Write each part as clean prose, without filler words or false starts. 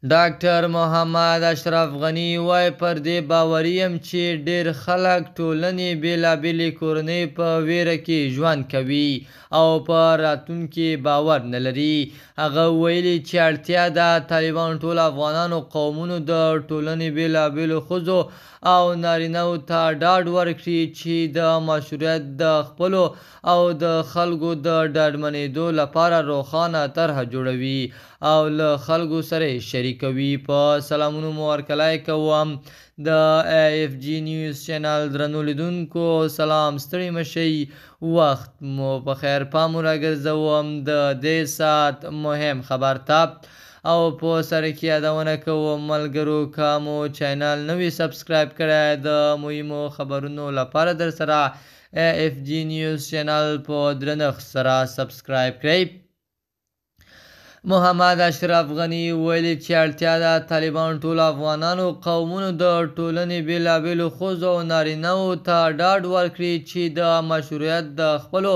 ډاکټر محمد اشرف غني وایي پر دې باوري یم چې ډېر خلک ټولنې بېلابېلې کورنۍ په ویره کې ژوند کوي او په راتلونکي باور نه لري. هغه ویلي چې اړتیا ده طالبان ټولو افغانانو قومونو د ټولنې بېلابېلو ښځو او نارینه‌وو ته ډاډ ورکړي چې د مشروعیت د خپلو او د خلکو د ډاډمنېدو لپاره روښانه طرحه جوړوي او له خلکو سره یې شریکوي. په سلامونو مو هرکلی کوم د AFG نیوز چینل درنو لیدونکو. سلام، ستړي مه شئ، وخت مو په خیر. پام مو راګرځوم د دې ساعت مهم خبر ته او په سر کې یادونه کوم ملګرو که مو چینل نوی سبسکرایب کړی د مهمو خبرونو لپاره در سره AFG نیوز چینل په درنښت سره سبسکرایب کړئ. محمد اشرف غني ویلي چې اړتیا ده طالبان ټولو افغانانو قومونو د ټولنې بېلابېلو ښځو او نارینه‌وو ته ډاډ ورکړي چې د مشروعیت د خپلو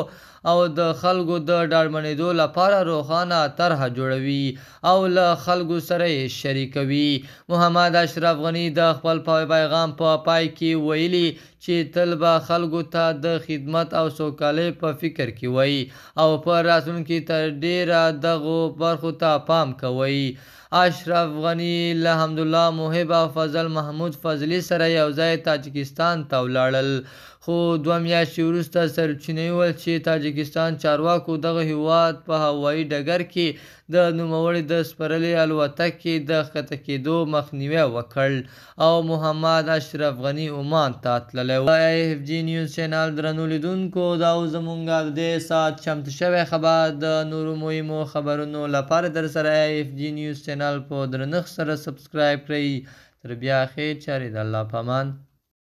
او د خلکو د ډاډمنېدو لپاره روښانه طرحه جوړوي او له خلکو سره یې شریکوي. محمد اشرف غني د خپل پیغام په پای کې ویلي چې تل به خلکو ته د خدمت او سوکالۍ په فکر کې وي او په راتلونکي تر ډیره دغو برخو ته پام کوي. اشرف غني له حمدالله محب او فضل محمود فضلي سره یوځای تاجکستان ته ولاړل، خو 2 میاشتې وروسته سرچینې وویل چې تاجکستان چارواکو دغه هیواد په هوایي ډګر کې د نوموړي د سپرلې الوتکې د ښکته کېدو مخنیوی وکړ او محمد اشرف غني عمان ته تللی و. AFG نیوز چینل درنو لیدونکو، دا و زموږ د دې ساعت چمتو شوی خبر. د نورو مهمو خبرونو لپاره در سره AFG نیوز چینل په درنښت سره سبسکرایب کړئ. تر بیا ښې چارې، د الله په امان.